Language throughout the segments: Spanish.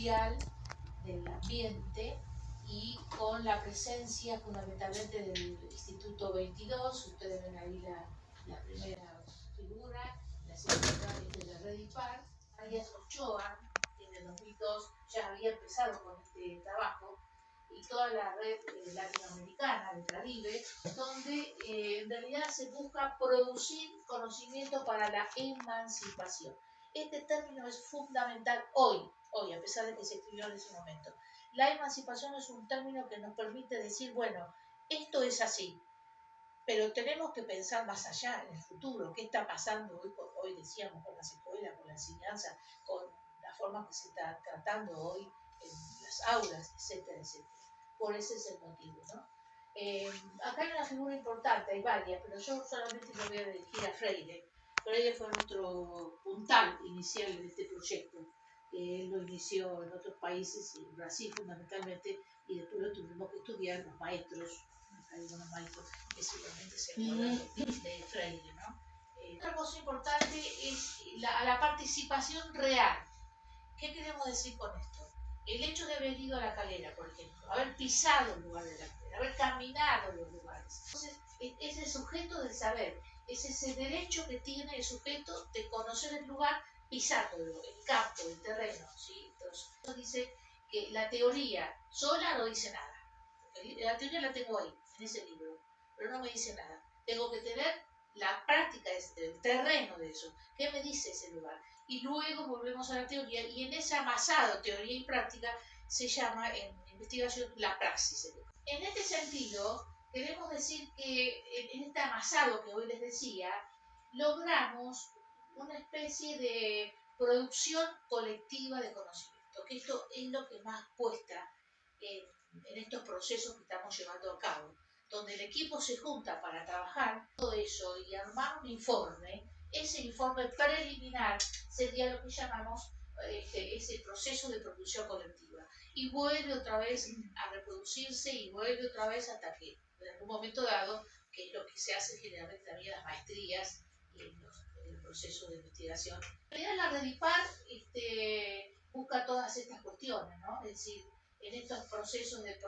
mundial del ambiente y con la presencia fundamentalmente del Instituto 22. Ustedes ven ahí la primera figura, la segunda es de la Redipar. Arias Ochoa en el 2002 ya había empezado con este trabajo, y toda la red latinoamericana del Caribe, donde en realidad se busca producir conocimiento para la emancipación. Este término es fundamental hoy, a pesar de que se escribió en ese momento. La emancipación es un término que nos permite decir, bueno, esto es así, pero tenemos que pensar más allá, en el futuro, qué está pasando hoy decíamos, con las escuelas, con la enseñanza, con la forma que se está tratando hoy en las aulas, etcétera, etcétera. Por ese es el motivo, ¿no? Acá hay una figura importante, hay varias, pero yo solamente me voy a dirigir a Freire. Freire fue nuestro puntal inicial en este proyecto. Él lo inició en otros países, en Brasil fundamentalmente, y después lo tuvimos que estudiar los maestros, algunos maestros que seguramente se acuerdan de Freire, ¿no? Otra cosa importante es la participación real. ¿Qué queremos decir con esto? El hecho de haber ido a la calera, por ejemplo, haber pisado el lugar de la calera, haber caminado en los lugares. Entonces, es el sujeto del saber, es ese derecho que tiene el sujeto de conocer el lugar pisándolo, el campo, el terreno, ¿sí? Entonces, dice que la teoría sola no dice nada. La teoría la tengo ahí, en ese libro, pero no me dice nada. Tengo que tener la práctica, el terreno de eso. ¿Qué me dice ese lugar? Y luego volvemos a la teoría, y en ese amasado teoría y práctica se llama en investigación la praxis. En este sentido, queremos decir que en este amasado que hoy les decía, logramos una especie de producción colectiva de conocimiento, que esto es lo que más cuesta en estos procesos que estamos llevando a cabo, donde el equipo se junta para trabajar todo eso y armar un informe. Ese informe preliminar sería lo que llamamos ese proceso de producción colectiva, y vuelve otra vez a reproducirse y vuelve otra vez hasta que en algún momento dado, que es lo que se hace generalmente también en las maestrías y en el proceso de investigación. En realidad la Redipar busca todas estas cuestiones, ¿no? Es decir, en estos procesos de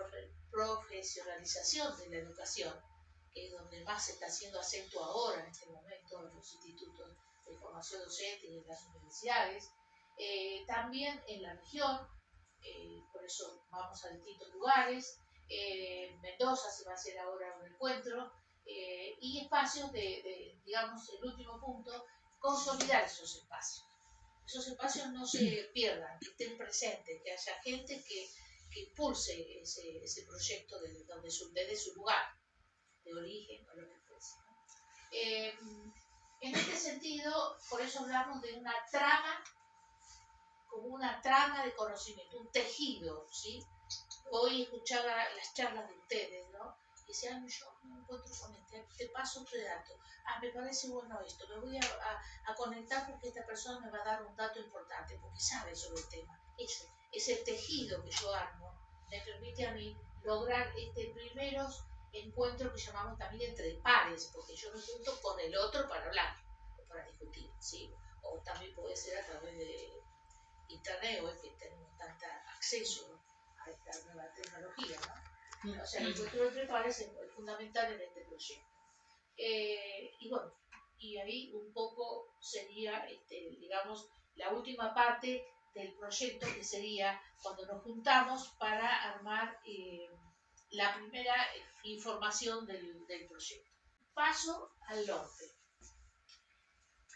profesionalización de la educación, que es donde más se está haciendo acento ahora en este momento en los institutos de formación docente y en las universidades, también en la región, por eso vamos a distintos lugares. Mendoza se va a hacer ahora un encuentro, y espacios digamos, el último punto, consolidar esos espacios. Esos espacios no se pierdan, que estén presentes, que haya gente que impulse ese proyecto desde su lugar de origen o lo que fuese, ¿no? En este sentido, por eso hablamos de una trama, como una trama de conocimiento, un tejido, ¿sí? Hoy escuchaba las charlas de ustedes, ¿no? Y decían, yo me encuentro con te paso otro dato. Me parece bueno esto, me voy a conectar porque esta persona me va a dar un dato importante, porque sabe sobre el tema. Ese tejido que yo armo me permite a mí lograr primeros encuentros que llamamos también entre pares, porque yo me junto con el otro para hablar, o para discutir, ¿sí? O también puede ser a través de internet, hoy que tenemos tanto acceso a esta nueva tecnología, ¿no? O sea, el encuentro entre pares es fundamental en este proyecto. Y bueno, y ahí un poco sería, digamos, la última parte del proyecto, que sería cuando nos juntamos para armar la primera información del proyecto. Paso al norte.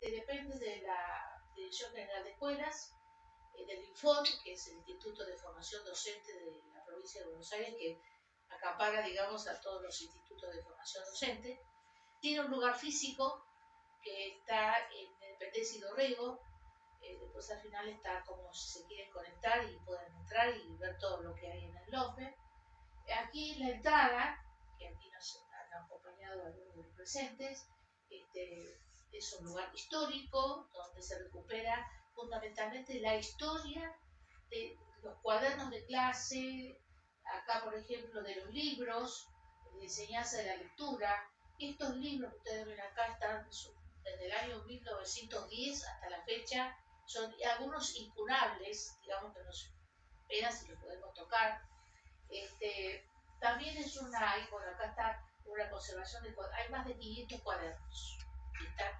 Depende de la Dirección General de Escuelas, del INFON, que es el Instituto de Formación Docente de la provincia de Buenos Aires, que acapara, digamos, a todos los institutos de formación docente. Tiene un lugar físico que está en Independencia y Dorrego. Después al final está como si se quieren conectar y pueden entrar y ver todo lo que hay en el LOFE. Aquí la entrada, que aquí nos han acompañado algunos de los presentes, es un lugar histórico donde se recupera fundamentalmente la historia de los cuadernos de clase, acá por ejemplo de los libros, de enseñanza de la lectura. Estos libros que ustedes ven acá están desde el año 1910 hasta la fecha, son algunos incunables, digamos que apenas si lo podemos tocar. También es bueno, acá está una conservación hay más de 500 cuadernos, que están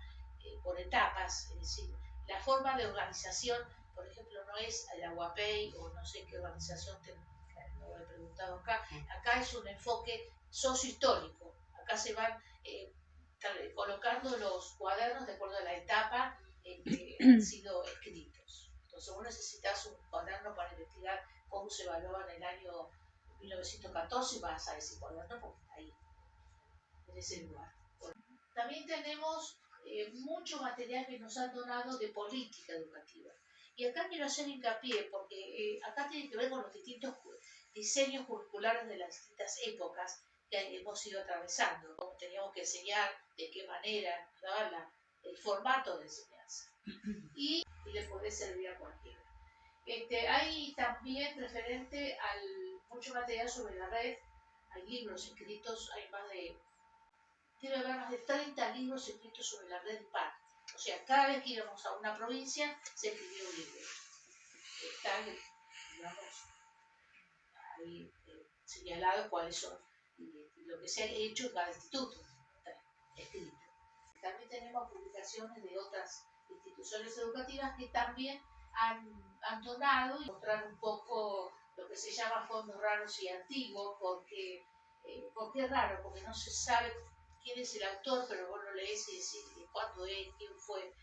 por etapas, es decir, la forma de organización, por ejemplo, no es el Aguapay o no sé qué organización no he preguntado acá es un enfoque sociohistórico, acá se van colocando los cuadernos de acuerdo a la etapa en que han sido escritos. Entonces vos necesitas un cuaderno para investigar cómo se evaluaba en el año 1914 y vas a ese cuaderno porque está ahí, en ese lugar. Bueno, también tenemos mucho material que nos han donado de política educativa. Y acá quiero hacer hincapié porque acá tiene que ver con los distintos diseños curriculares de las distintas épocas que hemos ido atravesando, cómo teníamos que enseñar, de qué manera, el formato de enseñanza. Y le puede servir a cualquiera. Hay también referente al mucho material sobre la red, hay libros escritos, debe haber más de 30 libros escritos sobre la red PAN. O sea, cada vez que íbamos a una provincia se escribió un libro. Está, digamos, ahí señalado cuáles son lo que se ha hecho en cada instituto. Está escrito. También tenemos publicaciones de otras instituciones educativas que también han donado y mostrar un poco lo que se llama fondos raros y antiguos, porque es raro, porque no se sabe quién es el autor, pero vos lo lees y decís cuándo es, quién fue.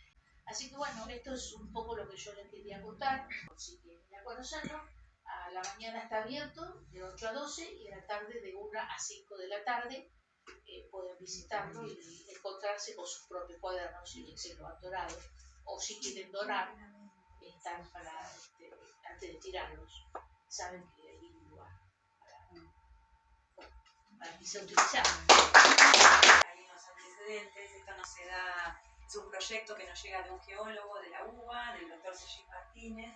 Así que bueno, esto es un poco lo que yo les quería contar, por si quieren ir a conocerlo. A la mañana está abierto de 8 a 12 y a la tarde de 1 a 5 de la tarde. Pueden visitarlo y encontrarse con sus propios cuadernos si se lo han donado o si quieren donar, están antes de tirarlos, saben que hay un lugar para que se utilizar. Hay unos antecedentes, esto no se da, es un proyecto que nos llega de un geólogo de la UBA, del doctor Cellís Martínez,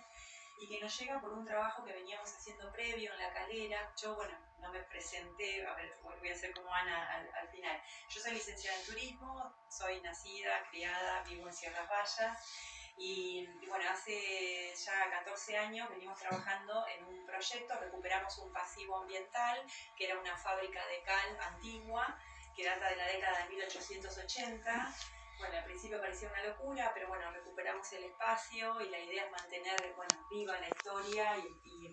y que nos llega por un trabajo que veníamos haciendo previo en La Calera. Yo, bueno, no me presenté, a ver, voy a hacer como Ana al final. Yo soy licenciada en turismo, soy nacida, criada, vivo en Sierras Vallas, y bueno, hace ya 14 años venimos trabajando en un proyecto, recuperamos un pasivo ambiental, que era una fábrica de cal antigua, que data de la década de 1880. Bueno, al principio parecía una locura, pero bueno, recuperamos el espacio y la idea es mantener, bueno, viva la historia y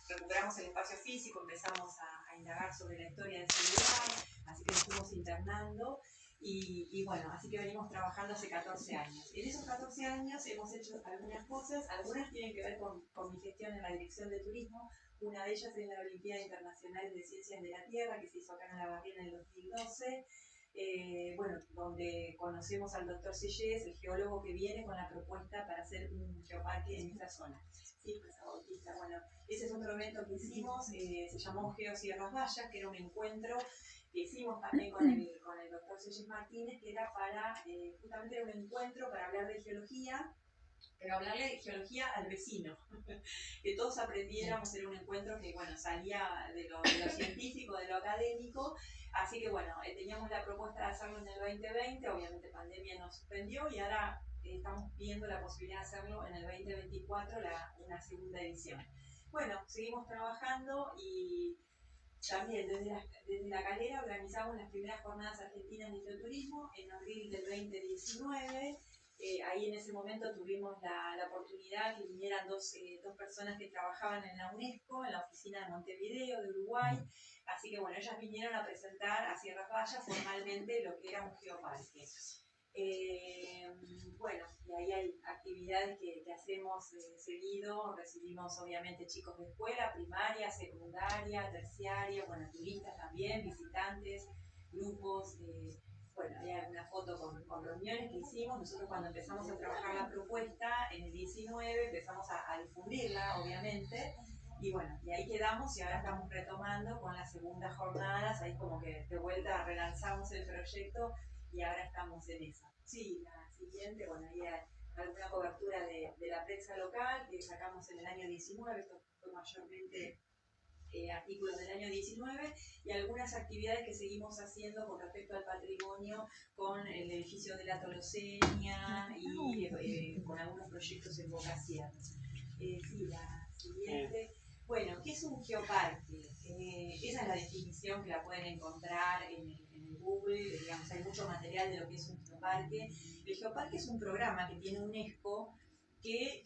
recuperamos el espacio físico, empezamos a indagar sobre la historia de ese lugar, así que nos fuimos internando y bueno, así que venimos trabajando hace 14 años. En esos 14 años hemos hecho algunas cosas, algunas tienen que ver con mi gestión en la Dirección de Turismo. Una de ellas es la Olimpiada Internacional de Ciencias de la Tierra, que se hizo acá en La Barriga en el 2012. Bueno, donde conocemos al doctor Cellés, el geólogo que viene con la propuesta para hacer un geoparque en esta zona. Sí, Plaza Bautista. Bueno, ese es otro evento que hicimos, se llamó Geo Sierras Vallas, que era un encuentro que hicimos también con el doctor Cellés Martínez, que era justamente era un encuentro para hablar de geología, pero hablarle de geología al vecino, que todos aprendiéramos, era un encuentro que, bueno, salía de lo científico, de lo académico, así que, bueno, teníamos la propuesta de hacerlo en el 2020, obviamente pandemia nos suspendió y ahora estamos viendo la posibilidad de hacerlo en el 2024, una segunda edición. Bueno, seguimos trabajando y también desde la Calera organizamos las primeras jornadas argentinas de geoturismo en abril del 2019. Ahí en ese momento tuvimos la oportunidad que vinieran dos personas que trabajaban en la UNESCO, en la oficina de Montevideo, de Uruguay. Así que bueno, ellas vinieron a presentar a Sierras Vallas formalmente lo que era un geoparque. Bueno, y ahí hay actividades que hacemos seguido. Recibimos obviamente chicos de escuela, primaria, secundaria, terciaria, bueno, turistas también, visitantes, grupos. Bueno, hay una foto con reuniones que hicimos. Nosotros cuando empezamos a trabajar la propuesta en el 19 empezamos a difundirla, obviamente. Y bueno, y ahí quedamos y ahora estamos retomando con las segundas jornadas. Ahí como que de vuelta relanzamos el proyecto y ahora estamos en eso. Sí, la siguiente, bueno, ahí hay alguna cobertura de la prensa local que sacamos en el año 19, esto fue mayormente artículos del año 19 y algunas actividades que seguimos haciendo con respecto al patrimonio con el edificio de la Tolosenia y con algunos proyectos en Boca Sierra. Sí, la siguiente. Bueno, ¿qué es un geoparque? Esa es la definición que la pueden encontrar en Google, digamos, hay mucho material de lo que es un geoparque. El geoparque es un programa que tiene UNESCO que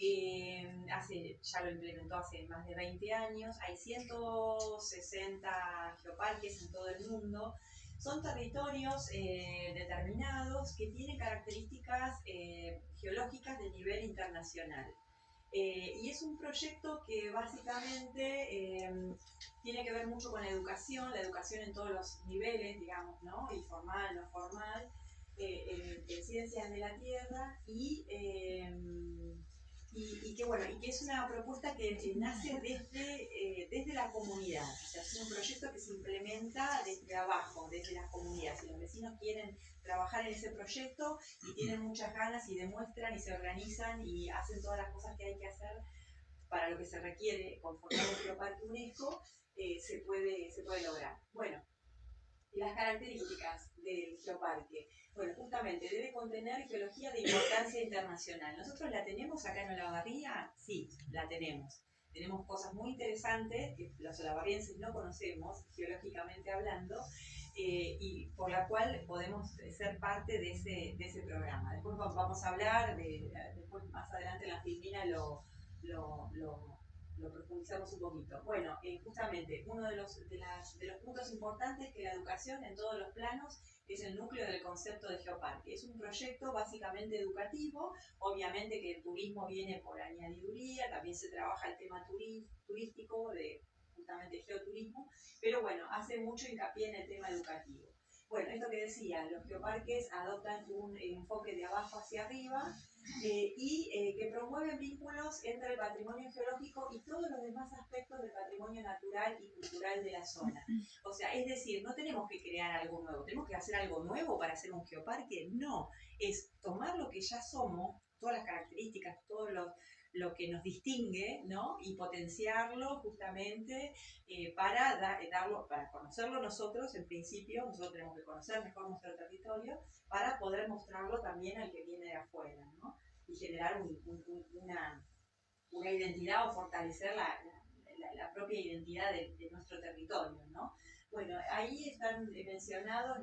ya lo implementó hace más de 20 años. Hay 160 geoparques en todo el mundo. Son territorios determinados que tienen características geológicas de nivel internacional. Y es un proyecto que básicamente tiene que ver mucho con la educación en todos los niveles, digamos, ¿no? Informal, no formal, en ciencias de la tierra y que es una propuesta que nace desde la comunidad. O sea, es un proyecto que se implementa desde abajo, desde las comunidades. Si los vecinos quieren trabajar en ese proyecto y tienen muchas ganas y demuestran y se organizan y hacen todas las cosas que hay que hacer para lo que se requiere conformar el Geoparque UNESCO, se puede lograr. Bueno, y las características del geoparque. Bueno, justamente debe contener geología de importancia internacional. ¿Nosotros la tenemos acá en Olavarría? Sí, la tenemos. Tenemos cosas muy interesantes que los olavarrienses no conocemos, geológicamente hablando, y por la cual podemos ser parte de ese programa. Después vamos a hablar, después más adelante en la filmina lo profundizamos un poquito. Bueno, justamente uno de los puntos importantes es que la educación en todos los planos es el núcleo del concepto de geoparque. Es un proyecto básicamente educativo, obviamente que el turismo viene por añadiduría, también se trabaja el tema turístico, de justamente geoturismo, pero bueno, hace mucho hincapié en el tema educativo. Bueno, esto que decía, los geoparques adoptan un enfoque de abajo hacia arriba, que promueven vínculos entre el patrimonio geológico y todos los demás aspectos del patrimonio natural y cultural de la zona. O sea, es decir, no tenemos que crear algo nuevo, tenemos que hacer algo nuevo para hacer un geoparque, no, es tomar lo que ya somos, todas las características, todo lo que nos distingue, ¿no? Y potenciarlo justamente para conocerlo nosotros, en principio, nosotros tenemos que conocer mejor nuestro territorio para poder mostrarlo también al que viene de afuera, ¿no? Y generar una identidad o fortalecer la propia identidad de nuestro territorio, ¿no? Bueno, ahí están mencionados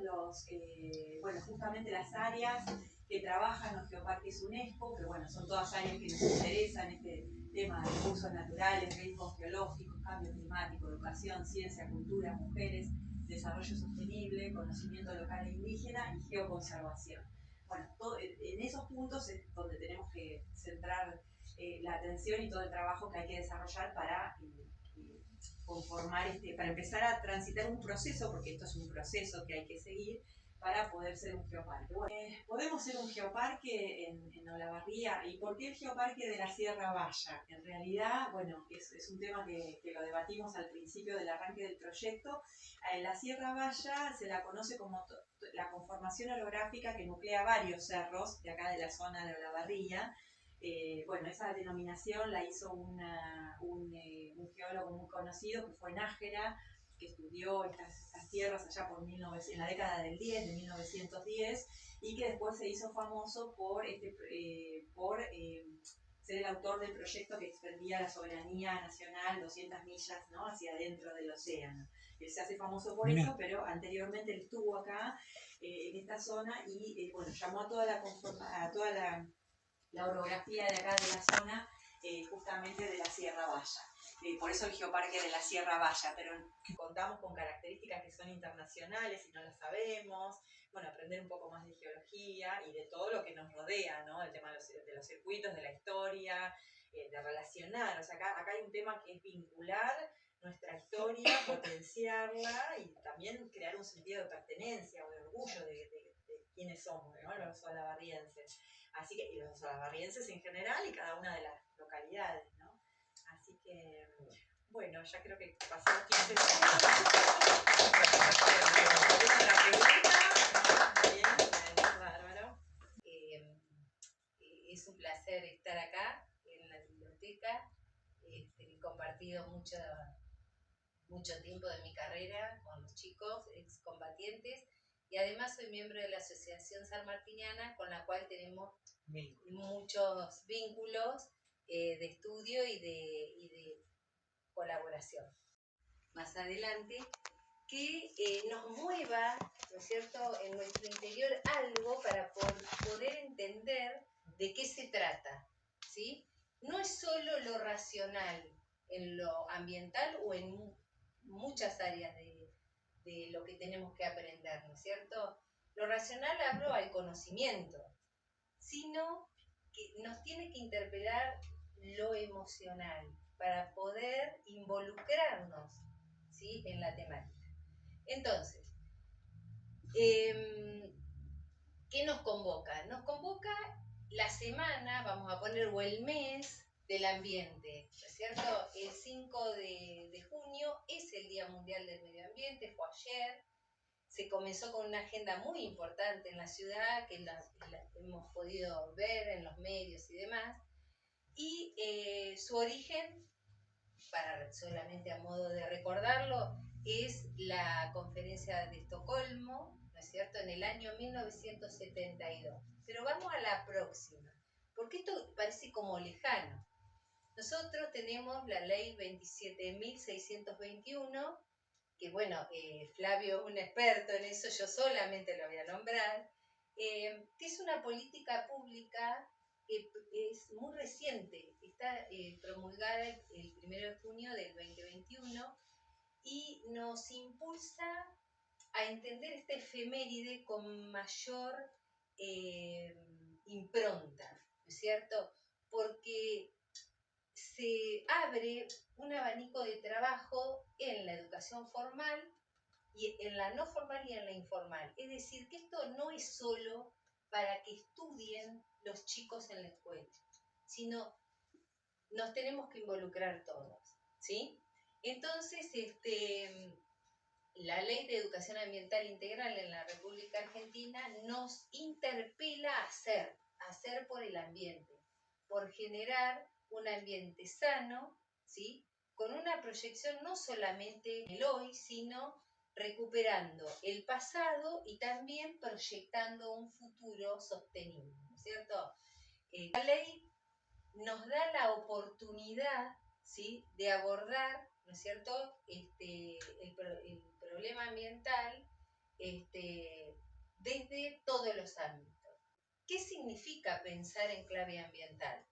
justamente las áreas que trabajan los geoparques UNESCO, que bueno, son todas áreas que nos interesan, este tema de recursos naturales, riesgos geológicos, cambio climático, educación, ciencia, cultura, mujeres, desarrollo sostenible, conocimiento local e indígena y geoconservación. Bueno, en esos puntos es donde tenemos que centrar la atención y todo el trabajo que hay que desarrollar para conformar, para empezar a transitar un proceso, porque esto es un proceso que hay que seguir para poder ser un geoparque. Bueno, podemos ser un geoparque en Olavarría. ¿Y por qué el geoparque de la Sierra Baya? En realidad, bueno, es un tema que lo debatimos al principio del arranque del proyecto. La Sierra Baya se la conoce como la conformación orográfica que nuclea varios cerros de acá de la zona de Olavarría. Bueno, esa denominación la hizo un geólogo muy conocido que fue Nájera, que estudió estas tierras allá en la década del 10, de 1910, y que después se hizo famoso por ser el autor del proyecto que extendía la soberanía nacional 200 millas, ¿no?, hacia adentro del océano. Él se hace famoso por eso, pero anteriormente él estuvo acá, en esta zona, y bueno, llamó a toda la orografía de acá de la zona, justamente de la Sierra Baya. Por eso el geoparque de la Sierra Baya, pero contamos con características que son internacionales y no las sabemos. Bueno, aprender un poco más de geología y de todo lo que nos rodea, ¿no? El tema de los circuitos, de la historia, de relacionar. O sea, acá hay un tema que es vincular nuestra historia, potenciarla y también crear un sentido de pertenencia o de orgullo de quiénes somos, ¿no?, los olavarrienses. Así que, y los olavarrienses en general y cada una de las localidades, ¿no? Así que, bueno, ya creo que pasamos 15 segundos. ¿Alguna pregunta? Bien, bárbaro. Es un placer estar acá en la biblioteca. He compartido mucho tiempo de mi carrera con los chicos excombatientes y además soy miembro de la Asociación Sanmartiniana, con la cual tenemos muchos vínculos de estudio y de colaboración. Más adelante, que nos mueva, ¿no es cierto?, en nuestro interior algo para poder entender de qué se trata, ¿sí? No es solo lo racional en lo ambiental o en muchas áreas de lo que tenemos que aprender, ¿no es cierto? Lo racional hablo al conocimiento, sino que nos tiene que interpelar lo emocional para poder involucrarnos, ¿sí?, en la temática. Entonces, ¿qué nos convoca? Nos convoca la semana, vamos a poner, o el mes del ambiente, ¿no es cierto? El 5 de junio es el Día Mundial del Medio Ambiente, fue ayer. Se comenzó con una agenda muy importante en la ciudad, que la hemos podido ver en los medios y demás. Y su origen, solamente a modo de recordarlo, es la conferencia de Estocolmo, ¿no es cierto?, en el año 1972. Pero vamos a la próxima, porque esto parece como lejano. Nosotros tenemos la ley 27.621, que bueno, Flavio es un experto en eso, yo solamente lo voy a nombrar, que es una política pública que es muy reciente, está promulgada el 1 de junio del 2021 y nos impulsa a entender esta efeméride con mayor impronta, ¿no es cierto? Porque se abre un abanico de trabajo en la educación formal y en la no formal y en la informal. Es decir, que esto no es solo para que estudien los chicos en la escuela, sino nos tenemos que involucrar todos, ¿sí? Entonces, la Ley de Educación Ambiental Integral en la República Argentina nos interpela a hacer por el ambiente, por generar un ambiente sano, ¿sí?, con una proyección no solamente en el hoy, sino recuperando el pasado y también proyectando un futuro sostenible, ¿no es cierto? La ley nos da la oportunidad, ¿sí?, de abordar, ¿no es cierto?, el problema ambiental desde todos los ámbitos. ¿Qué significa pensar en clave ambiental?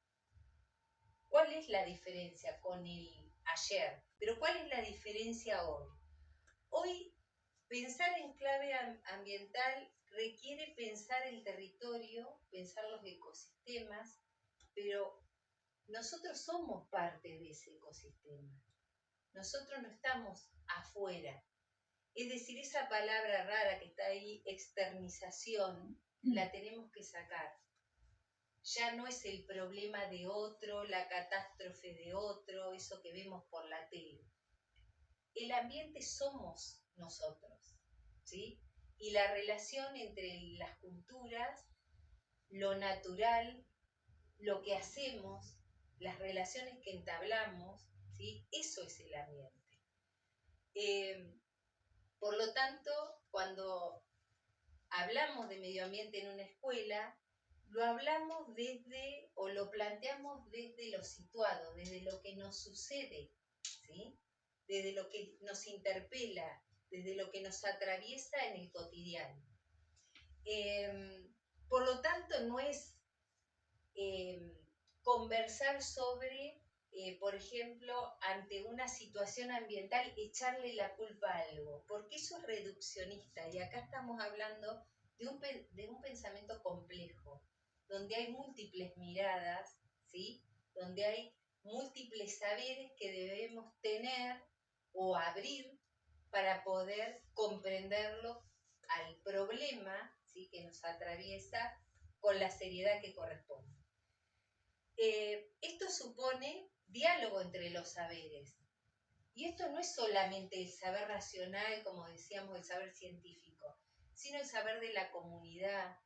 ¿Cuál es la diferencia con el ayer? Pero ¿cuál es la diferencia hoy? Hoy, pensar en clave ambiental requiere pensar el territorio, pensar los ecosistemas, pero nosotros somos parte de ese ecosistema. Nosotros no estamos afuera. Es decir, esa palabra rara que está ahí, externización, la tenemos que sacar. Ya no es el problema de otro, la catástrofe de otro, eso que vemos por la tele. El ambiente somos nosotros, ¿sí? Y la relación entre las culturas, lo natural, lo que hacemos, las relaciones que entablamos, ¿sí?, eso es el ambiente. Por lo tanto, cuando hablamos de medio ambiente en una escuela, lo hablamos desde, o lo planteamos desde lo situado, desde lo que nos sucede, ¿sí?, desde lo que nos interpela, desde lo que nos atraviesa en el cotidiano. Por lo tanto, no es conversar sobre, por ejemplo, ante una situación ambiental, echarle la culpa a algo, porque eso es reduccionista, y acá estamos hablando de un pensamiento complejo, donde hay múltiples miradas, ¿sí?, donde hay múltiples saberes que debemos tener o abrir para poder comprenderlo al problema, ¿sí?, que nos atraviesa con la seriedad que corresponde. Esto supone diálogo entre los saberes. Y esto no es solamente el saber racional, como decíamos, el saber científico, sino el saber de la comunidad,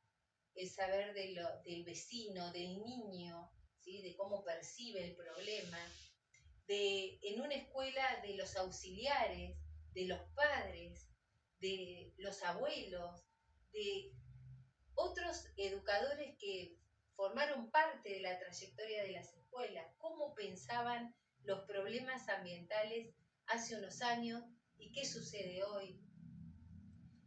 el saber del vecino, del niño, ¿sí?, de cómo percibe el problema, en una escuela de los auxiliares, de los padres, de los abuelos, de otros educadores que formaron parte de la trayectoria de las escuelas, cómo pensaban los problemas ambientales hace unos años y qué sucede hoy.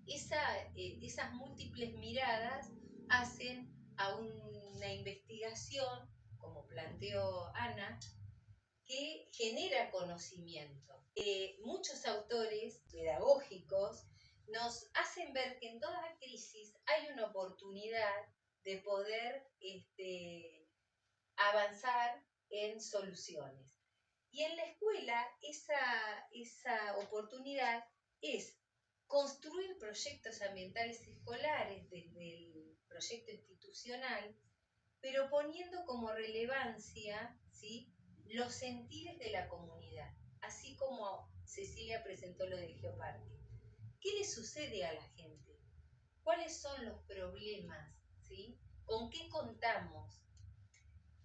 Esas múltiples miradas hacen a una investigación, como planteó Ana, que genera conocimiento. Muchos autores pedagógicos nos hacen ver que en toda crisis hay una oportunidad de poder avanzar en soluciones. Y en la escuela esa oportunidad es construir proyectos ambientales escolares desde el proyecto institucional, pero poniendo como relevancia, ¿sí?, los sentires de la comunidad, así como Cecilia presentó lo del Geoparque. ¿Qué le sucede a la gente? ¿Cuáles son los problemas? ¿Sí? ¿Con qué contamos?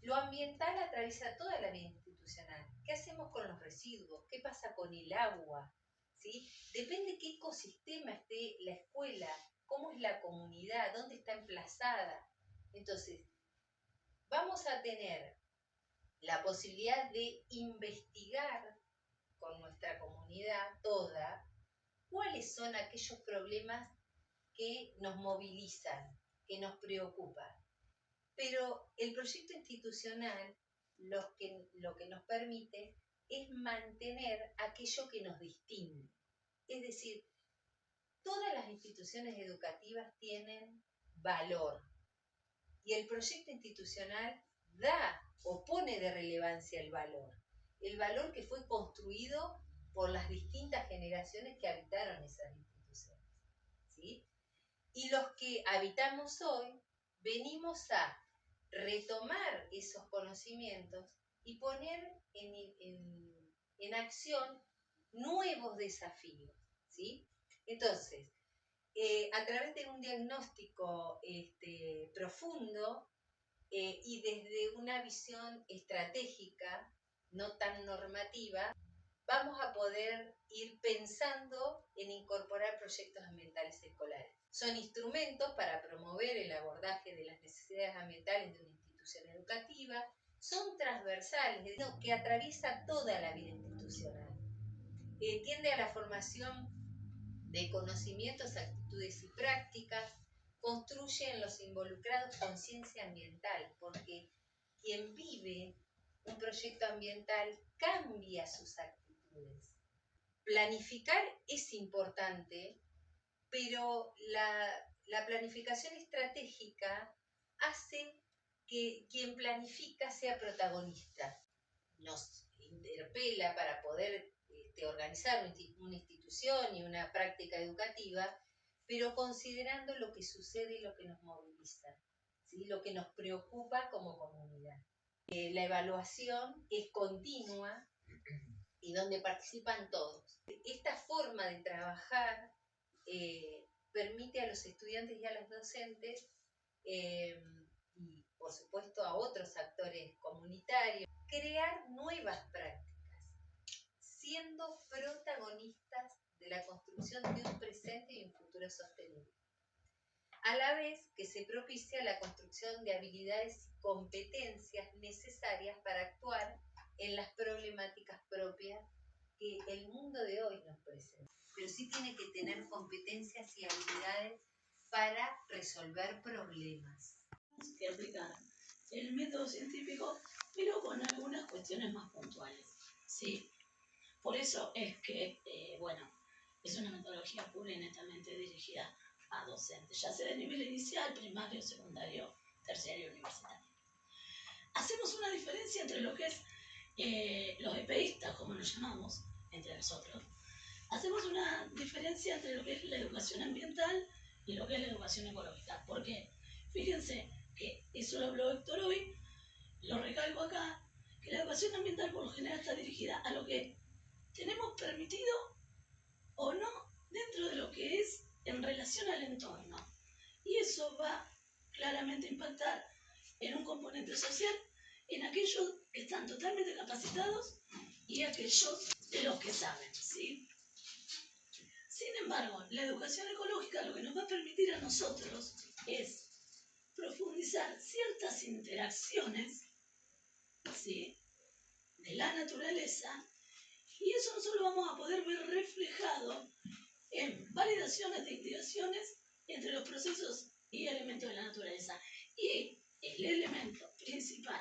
Lo ambiental atraviesa toda la vida institucional. ¿Qué hacemos con los residuos? ¿Qué pasa con el agua? ¿Sí? Depende qué ecosistema esté la escuela, cómo es la comunidad, dónde está emplazada. Entonces, vamos a tener la posibilidad de investigar con nuestra comunidad toda cuáles son aquellos problemas que nos movilizan, que nos preocupan. Pero el proyecto institucional lo que nos permite es mantener aquello que nos distingue. Es decir, todas las instituciones educativas tienen valor y el proyecto institucional da o pone de relevancia el valor que fue construido por las distintas generaciones que habitaron esas instituciones, ¿sí? Y los que habitamos hoy venimos a retomar esos conocimientos y poner en acción nuevos desafíos, ¿sí? Entonces, a través de un diagnóstico profundo y desde una visión estratégica, no tan normativa, vamos a poder ir pensando en incorporar proyectos ambientales escolares. Son instrumentos para promover el abordaje de las necesidades ambientales de una institución educativa, son transversales, que atraviesa toda la vida institucional. Tiende a la formación de conocimientos, actitudes y prácticas, construye en los involucrados conciencia ambiental, porque quien vive un proyecto ambiental cambia sus actitudes. Planificar es importante, pero la planificación estratégica hace que quien planifica sea protagonista. Nos interpela para poder organizar una institución y una práctica educativa, pero considerando lo que sucede y lo que nos moviliza, ¿sí?, lo que nos preocupa como comunidad. La evaluación es continua y donde participan todos. Esta forma de trabajar permite a los estudiantes y a los docentes y por supuesto a otros actores comunitarios crear nuevas prácticas, siendo protagonistas de la construcción de un presente y un futuro sostenible, a la vez que se propicia la construcción de habilidades y competencias necesarias para actuar en las problemáticas propias que el mundo de hoy nos presenta. Pero sí tiene que tener competencias y habilidades para resolver problemas. Que aplicar el método científico, pero con algunas cuestiones más puntuales, ¿sí? Por eso es que, es una metodología pura y netamente dirigida a docentes, ya sea de nivel inicial, primario, secundario, terciario, universitario. Hacemos una diferencia entre lo que es los EPIistas, como nos llamamos, entre nosotros. Hacemos una diferencia entre lo que es la educación ambiental y lo que es la educación ecológica. ¿Por qué? Fíjense que eso lo habló Héctor hoy, lo recalco acá, que la educación ambiental por lo general está dirigida a lo que tenemos permitido o no dentro de lo que es en relación al entorno. Y eso va claramente a impactar en un componente social, en aquellos que están totalmente capacitados y aquellos de los que saben, ¿sí? Sin embargo, la educación ecológica lo que nos va a permitir a nosotros es profundizar ciertas interacciones, ¿sí?, de la naturaleza, y eso nosotros lo vamos a poder ver reflejado en validaciones de indicaciones entre los procesos y elementos de la naturaleza. Y el elemento principal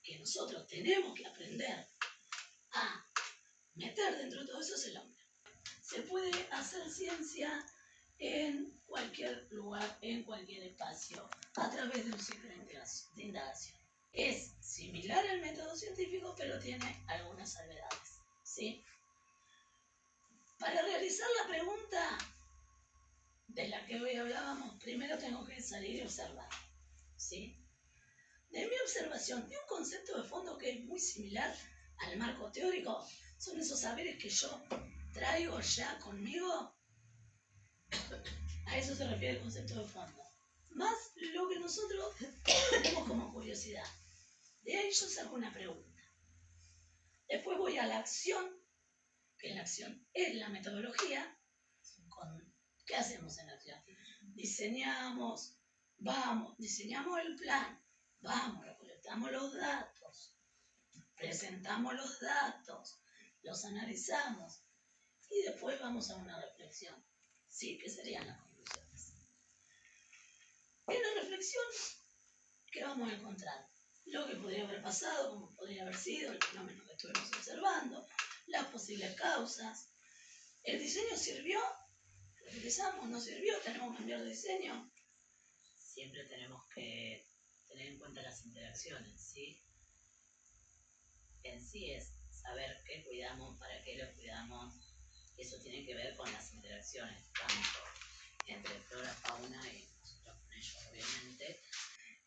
que nosotros tenemos que aprender a meter dentro de todo eso es el hombre. Se puede hacer ciencia en cualquier lugar, en cualquier espacio, a través de un ciclo de indagación. Es similar al método científico, pero tiene algunas salvedades, ¿sí? Para realizar la pregunta de la que hoy hablábamos, primero tengo que salir y observar, ¿sí? De mi observación, de un concepto de fondo que es muy similar al marco teórico, son esos saberes que yo traigo ya conmigo. A eso se refiere el concepto de fondo. Más lo que nosotros tenemos como curiosidad. De ahí yo saco una pregunta. Después voy a la acción, que la acción es la metodología. ¿Qué hacemos en la acción? Diseñamos el plan, recolectamos los datos, presentamos los datos, los analizamos y después vamos a una reflexión. Sí, ¿qué serían las conclusiones? En la reflexión, ¿qué vamos a encontrar? Lo que podría haber pasado, cómo podría haber sido, el fenómeno que estuvimos observando, las posibles causas. ¿El diseño sirvió? ¿Lo utilizamos? ¿No sirvió? ¿Tenemos que cambiar de diseño? Siempre tenemos que tener en cuenta las interacciones, ¿sí? En sí es saber qué cuidamos, para qué lo cuidamos. Eso tiene que ver con las interacciones, tanto entre flora, fauna y nosotros con ellos, obviamente.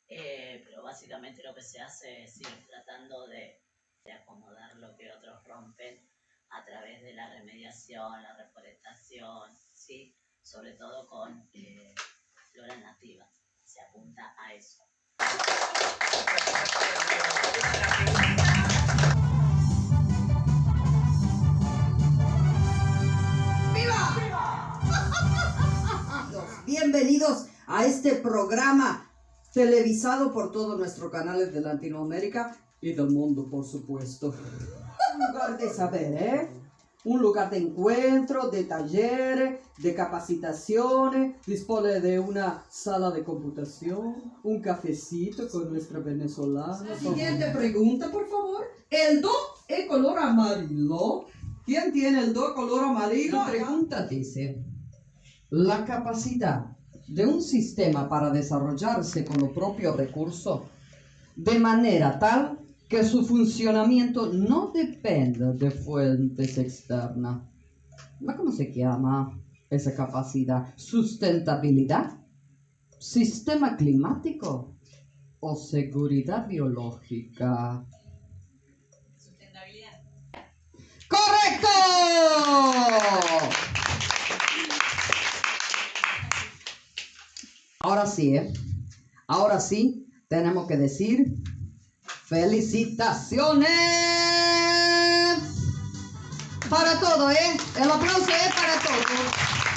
Pero básicamente lo que se hace es ir tratando de acomodar lo que otros rompen a través de la remediación, la reforestación, ¿sí? Sobre todo con flora nativa. Se apunta a eso. Bienvenidos a este programa televisado por todos nuestros canales de Latinoamérica y del mundo, por supuesto. Un lugar de saber, un lugar de encuentro, de talleres, de capacitaciones. Dispone de una sala de computación, un cafecito con nuestra venezolana. Siguiente pregunta, por favor. ¿El do es color amarillo? ¿Quién tiene el do color amarillo? La pregunta dice: la capacidad de un sistema para desarrollarse con los propios recursos de manera tal que su funcionamiento no dependa de fuentes externas. ¿Cómo se llama esa capacidad? ¿Sustentabilidad? ¿Sistema climático? ¿O seguridad biológica? Sustentabilidad. ¡Correcto! Ahora sí, ahora sí, tenemos que decir ¡felicitaciones! Para todo, El aplauso es para todos.